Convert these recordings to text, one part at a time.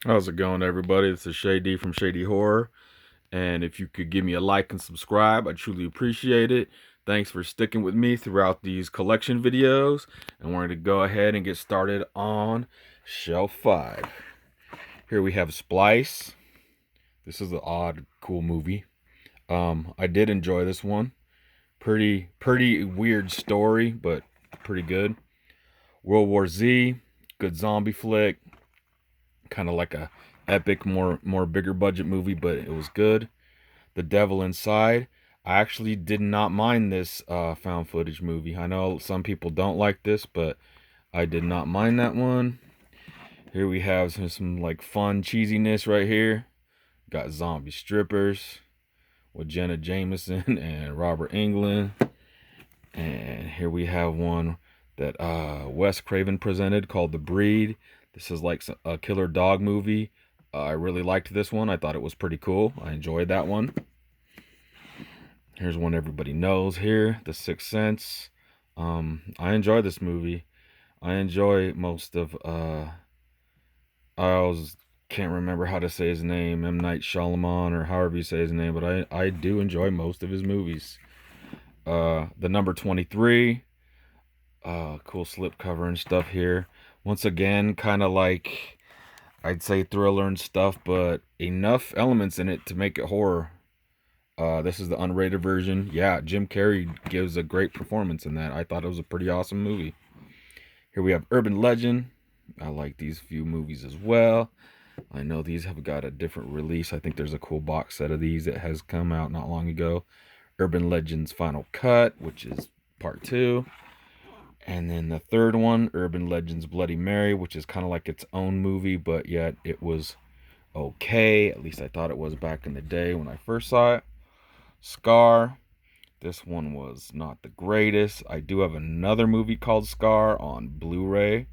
How's it going, everybody? This is Shady from Shady Horror. And if you could give me a like and subscribe, I truly appreciate it. Thanks for sticking with me throughout these collection videos. And we're going to go ahead and get started on Shelf 5. Here we have Splice. This is an odd, cool movie. I did enjoy this one. Pretty weird story, but pretty good. World War Z, good zombie flick. Kind of like a epic, more bigger budget movie, but it was good. The Devil Inside. I actually did not mind this found footage movie. I know some people don't like this, but I did not mind that one. Here we have some like fun cheesiness right here. Got zombie strippers with Jenna Jameson and Robert Englund. And here we have one that Wes Craven presented called The Breed. This is like a killer dog movie. I really liked this one. I thought it was pretty cool. I enjoyed that one. Here's one everybody knows here, The Sixth Sense. I enjoy this movie. I enjoy most of I always can't remember how to say his name, M. Night Shyamalan or however you say his name, but I do enjoy most of his movies. The Number 23. Cool slipcover and stuff here. Once again, kind of like I'd say thriller and stuff, but enough elements in it to make it horror. This is the unrated version. Yeah, Jim Carrey gives a great performance in that. I thought it was a pretty awesome movie. Here we have Urban Legend. I like these few movies as well. I know these have got a different release. I think there's a cool box set of these that has come out not long ago. Urban Legend's Final Cut, which is part 2. And then the third one, Urban Legends Bloody Mary, which is kind of like its own movie, but yet it was okay. At least I thought it was back in the day when I first saw it. Scar. This one was not the greatest. I do have another movie called Scar on Blu-ray,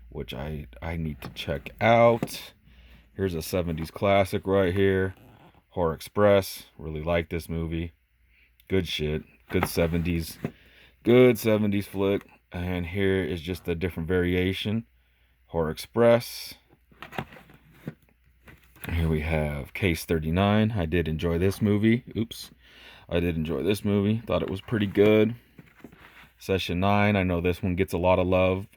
which I need to check out. Here's a 70s classic right here. Horror Express. Really like this movie. Good shit. Good 70s. Good 70s flick. And here is just a different variation. Horror Express. Here we have Case 39. I did enjoy this movie. Oops. I did enjoy this movie. Thought it was pretty good. Session 9. I know this one gets a lot of love.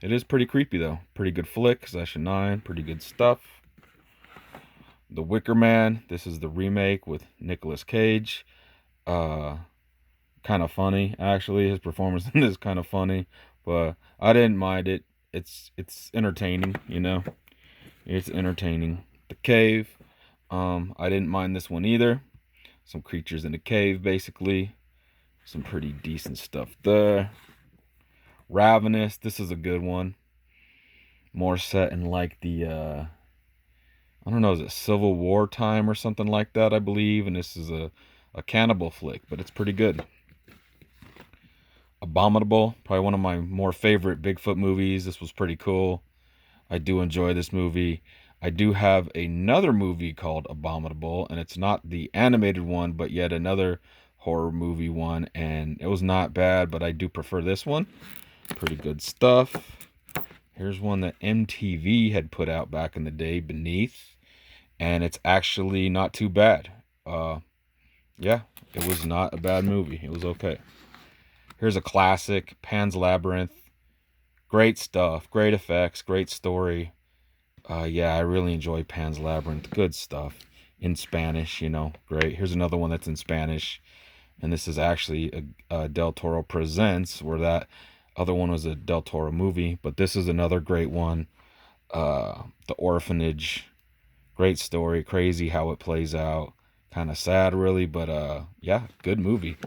It is pretty creepy though. Pretty good flick. Session 9. Pretty good stuff. The Wicker Man. This is the remake with Nicolas Cage. Kind of funny actually. His performance in this is kind of funny, but I didn't mind it. It's entertaining, you know. It's entertaining. The Cave. I didn't mind this one either. Some creatures in the cave, basically. Some pretty decent stuff there. Ravenous. This is a good one. More set in like the I don't know, is it Civil War time or something like that, I believe. And this is a cannibal flick, but it's pretty good. Abominable, probably one of my more favorite Bigfoot movies. This was pretty cool. I do enjoy this movie. I do have another movie called Abominable, and it's not the animated one, but yet another horror movie one, and it was not bad, but I do prefer this one. Pretty good stuff. Here's one that MTV had put out back in the day, Beneath, and it's actually not too bad. Yeah, it was not a bad movie. It was okay. Here's a classic, Pan's Labyrinth. Great stuff, great effects, great story. Yeah, I really enjoy Pan's Labyrinth. Good stuff. In Spanish, you know, great. Here's another one that's in Spanish. And this is actually a Del Toro Presents, where that other one was a Del Toro movie. But this is another great one. The Orphanage. Great story. Crazy how it plays out. Kind of sad, really. But yeah, good movie.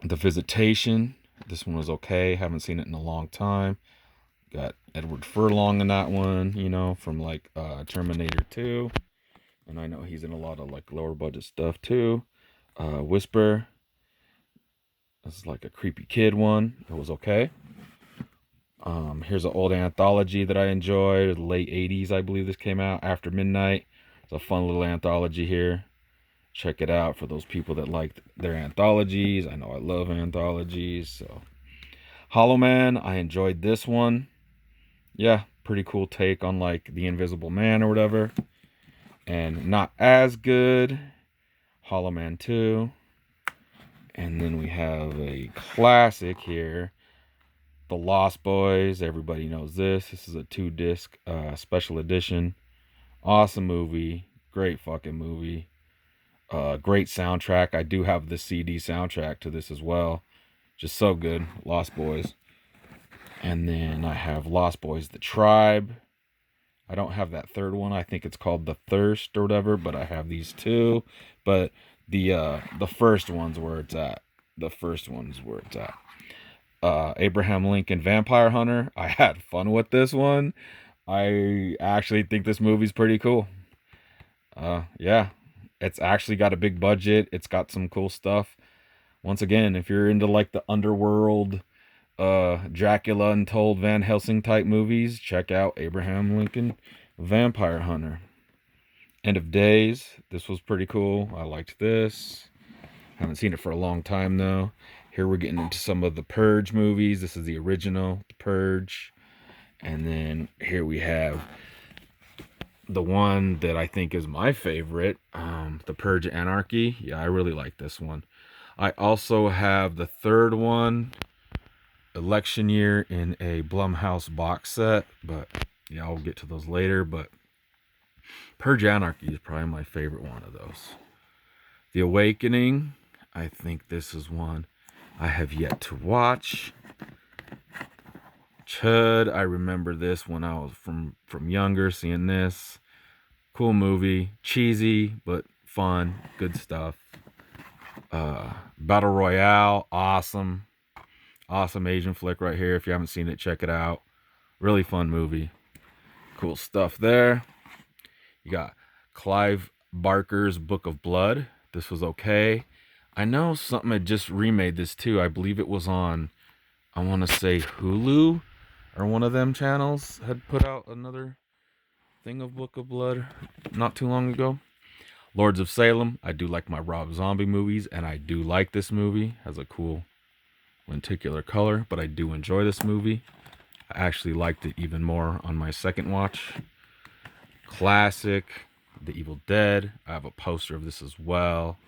The Visitation. This one was okay. Haven't seen it in a long time. Got Edward Furlong in that one, you know, from like Terminator 2. And I know he's in a lot of like lower budget stuff too. Whisper. This is like a creepy kid one. It was okay. Here's an old anthology that I enjoyed. Late 80s, I believe this came out. After Midnight. It's a fun little anthology here. Check it out for those people that like their anthologies. I know I love anthologies. So Hollow Man, I enjoyed this one. Yeah, Pretty cool take on like the Invisible Man or whatever. And not as good, Hollow Man 2. And then we have a classic here, The Lost Boys. Everybody knows this. This is a 2-disc special edition. Awesome movie. Great fucking movie. Great soundtrack. I do have the CD soundtrack to this as well. Just so good. Lost Boys. And then I have Lost Boys The Tribe. I don't have that third one. I think it's called The Thirst or whatever, but I have these two. But the first one's where it's at. The first one's where it's at. Abraham Lincoln Vampire Hunter. I had fun with this one. I actually think this movie's pretty cool. Yeah. It's actually got a big budget. It's got some cool stuff. Once again, if you're into like the underworld, Dracula Untold, Van Helsing type movies, check out Abraham Lincoln Vampire Hunter. End of Days. This was pretty cool. I liked this. Haven't seen it for a long time though. Here we're getting into some of the Purge movies. This is the original, The Purge. And then here we have the one that I think is my favorite, The Purge Anarchy. Yeah, I really like this one. I also have the third one, Election Year, in a Blumhouse box set. But yeah, I'll get to those later. But Purge Anarchy is probably my favorite one of those. The Awakening. I think this is one I have yet to watch. Chud, I remember this when I was from younger, seeing this. Cool movie. Cheesy, but fun. Good stuff. Battle Royale. Awesome. Awesome Asian flick right here. If you haven't seen it, check it out. Really fun movie. Cool stuff there. You got Clive Barker's Book of Blood. This was okay. I know something had just remade this too. I believe it was on, I want to say Hulu or one of them channels had put out another thing of Book of Blood not too long ago. Lords of Salem. I do like my Rob Zombie movies, and I do like this movie. Has a cool lenticular color, but I do enjoy this movie. I actually liked it even more on my second watch. Classic, The Evil Dead. I have a poster of this as well.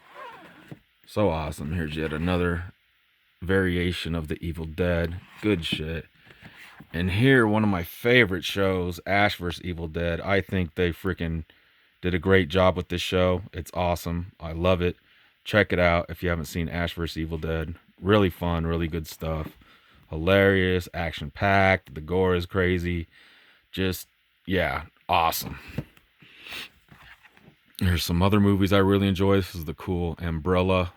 So awesome. Here's yet another variation of The Evil Dead. Good shit. And here, one of my favorite shows, Ash vs. Evil Dead. I think they freaking did a great job with this show. It's awesome. I love it. Check it out if you haven't seen Ash vs. Evil Dead. Really fun, really good stuff. Hilarious, action-packed. The gore is crazy. Just, yeah, awesome. There's some other movies I really enjoy. This is the cool Umbrella.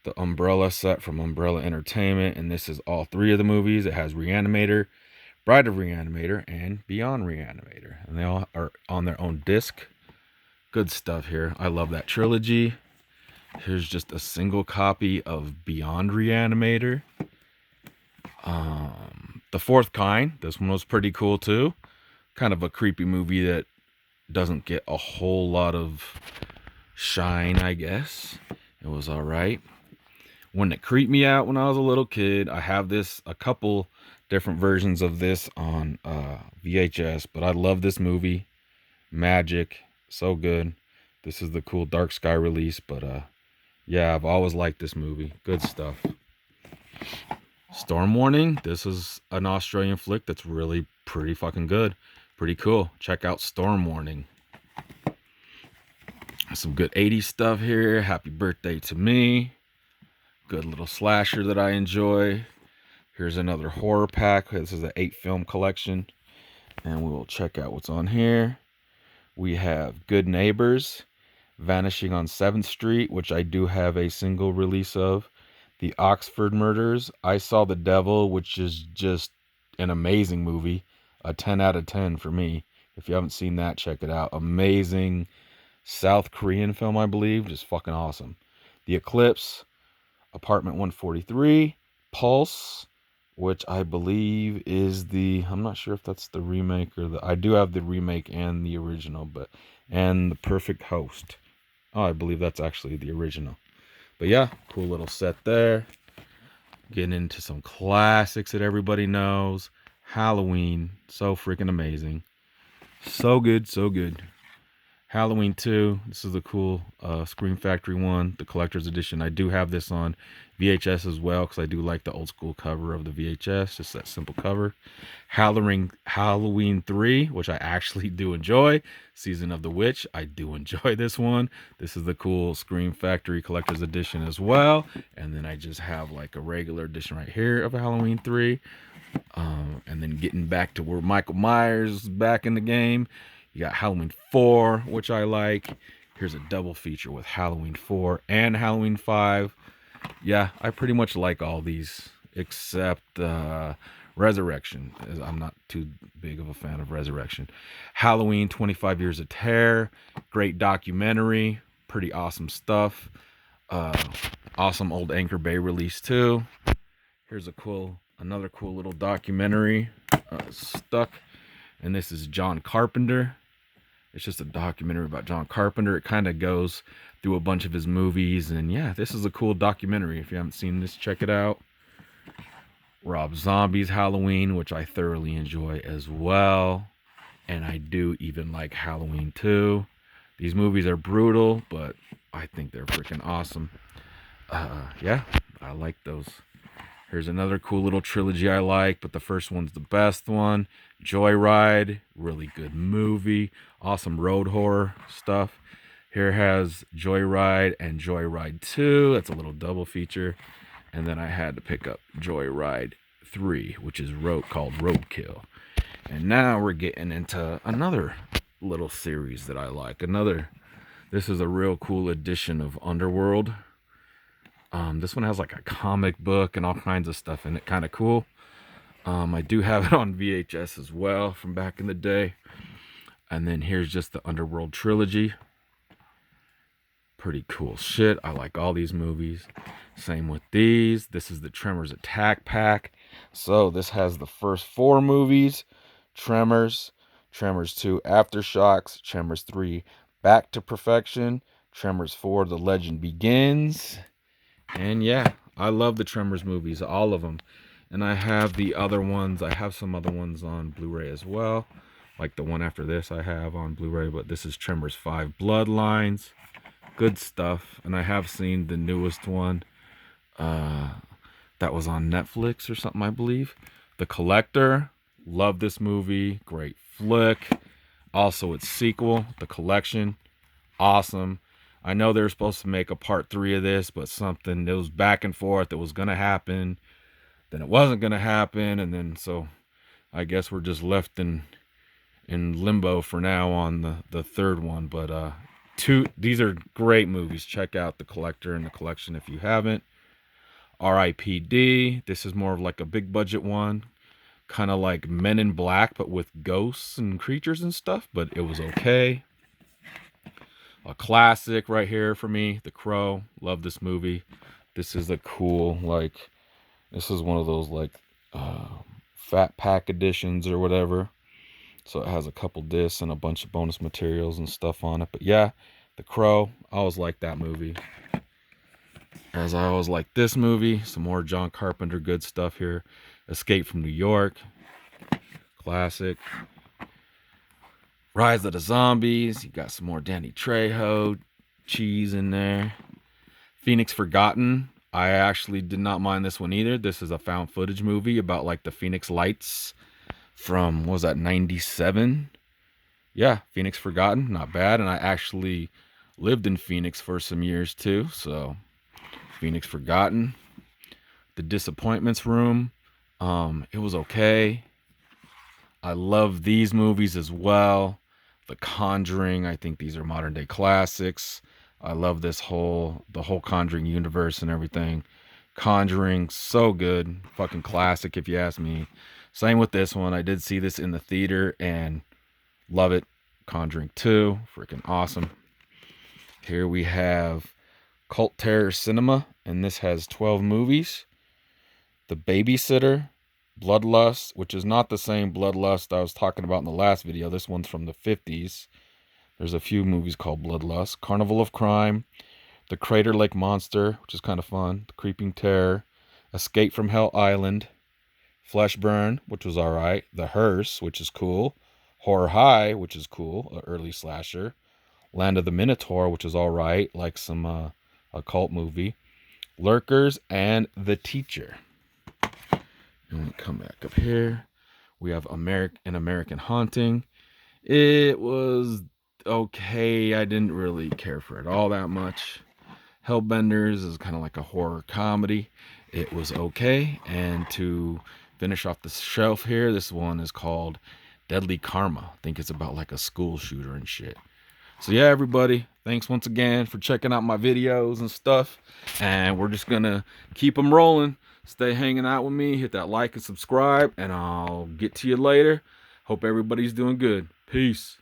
The Umbrella set from Umbrella Entertainment. And this is all three of the movies. It has Reanimator, Bride of Reanimator, and Beyond Reanimator. And they all are on their own disc. Good stuff here. I love that trilogy. Here's just a single copy of Beyond Reanimator. The Fourth Kind. This one was pretty cool too. Kind of a creepy movie that doesn't get a whole lot of shine, I guess. It was alright. When it creeped me out when I was a little kid, I have a couple different versions of this on VHS, but I love this movie. Magic. So good. This is the cool Dark Sky release, but yeah, I've always liked this movie. Good stuff. Storm Warning. This is an Australian flick that's really pretty fucking good. Pretty cool. Check out Storm Warning. Some good 80s stuff here. Happy Birthday to Me. Good little slasher that I enjoy. Here's another horror pack. This is an 8-film collection. And we will check out what's on here. We have Good Neighbors, Vanishing on 7th Street, which I do have a single release of. The Oxford Murders, I Saw the Devil, which is just an amazing movie. A 10 out of 10 for me. If you haven't seen that, check it out. Amazing South Korean film, I believe. Just fucking awesome. The Eclipse, Apartment 143, Pulse, which I believe is I'm not sure if that's the remake or I do have the remake and the original, and The Perfect Host. Oh, I believe that's actually the original. But yeah, cool little set there. Getting into some classics that everybody knows. Halloween, so freaking amazing. So good, so good. Halloween 2. This is a cool Scream Factory one, the collector's edition. I do have this on VHS as well because I do like the old school cover of the VHS, just that simple cover. Halloween 3, which I actually do enjoy. Season of the Witch, I do enjoy this one. This is the cool Scream Factory collector's edition as well. And then I just have like a regular edition right here of Halloween 3. And then getting back to where Michael Myers is back in the game. You got Halloween 4, which I like. Here's a double feature with Halloween 4 and Halloween 5. Yeah, I pretty much like all these except Resurrection. I'm not too big of a fan of Resurrection. Halloween 25 Years of Terror. Great documentary. Pretty awesome stuff. Awesome old Anchor Bay release too. Here's another cool little documentary. Stuck. And this is John Carpenter. It's just a documentary about John Carpenter. It kind of goes through a bunch of his movies. And yeah, this is a cool documentary. If you haven't seen this, check it out. Rob Zombie's Halloween, which I thoroughly enjoy as well. And I do even like Halloween 2. These movies are brutal, but I think they're freaking awesome. Yeah, I like those. Here's another cool little trilogy I like, but the first one's the best one. Joyride, really good movie. Awesome road horror stuff. Here has Joyride and Joyride 2. That's a little double feature. And then I had to pick up Joyride 3, which is called Roadkill. And now we're getting into another little series that I like. This is a real cool edition of Underworld. This one has like a comic book and all kinds of stuff in it. Kind of cool. I do have it on VHS as well from back in the day. And then here's just the Underworld trilogy. Pretty cool shit. I like all these movies. Same with these. This is the Tremors Attack Pack. So this has the first 4 movies. Tremors, Tremors 2 Aftershocks, Tremors 3 Back to Perfection, Tremors 4 The Legend Begins. And yeah, I love the Tremors movies, all of them. And I have the other ones. I have some other ones on Blu-ray as well. Like the one after this I have on Blu-ray. But this is Tremors 5 Bloodlines. Good stuff. And I have seen the newest one. That was on Netflix or something, I believe. The Collector. Love this movie. Great flick. Also its sequel, The Collection. Awesome. I know they were supposed to make a part 3 of this, but something that was back and forth. It was going to happen. Then it wasn't going to happen. And then so I guess we're just left in limbo for now on the third one. But these are great movies. Check out The Collector and The Collection if you haven't. R.I.P.D. This is more of like a big budget one. Kind of like Men in Black, but with ghosts and creatures and stuff. But it was okay. A classic right here for me, The Crow. Love this movie. This is a cool, this is one of those fat pack editions or whatever. So it has a couple discs and a bunch of bonus materials and stuff on it. But yeah, The Crow. I always like that movie. As I always like this movie. Some more John Carpenter good stuff here. Escape from New York. Classic. Rise of the Zombies. You got some more Danny Trejo cheese in there. Phoenix Forgotten. I actually did not mind this one either. This is a found footage movie about like the Phoenix Lights from, what was that, 97? Yeah, Phoenix Forgotten. Not bad. And I actually lived in Phoenix for some years too. So Phoenix Forgotten. The Disappointments Room. It was okay. I love these movies as well. The Conjuring, I think these are modern day classics. I love the whole Conjuring universe and everything. Conjuring, so good. Fucking classic if you ask me. Same with this one. I did see this in the theater and love it. Conjuring 2, freaking awesome. Here we have Cult Terror Cinema, and this has 12 movies. The Babysitter, Bloodlust, which is not the same Bloodlust I was talking about in the last video. This one's from the 50s. There's a few movies called Bloodlust. Carnival of Crime, The Crater Lake Monster, which is kind of fun. The Creeping Terror, Escape from Hell Island, Flesh Burn, which was all right. The Hearse, which is cool. Horror High, which is cool, an early slasher. Land of the Minotaur, which is all right, like some a cult movie. Lurkers, and The Teacher. And come back up here. We have an American Haunting. It was okay. I didn't really care for it all that much. Hellbenders is kind of like a horror comedy. It was okay. And to finish off the shelf here, this one is called Deadly Karma. I think it's about like a school shooter and shit. So yeah, everybody, thanks once again for checking out my videos and stuff. And we're just gonna keep them rolling. Stay hanging out with me. Hit that like and subscribe, and I'll get to you later. Hope everybody's doing good. Peace.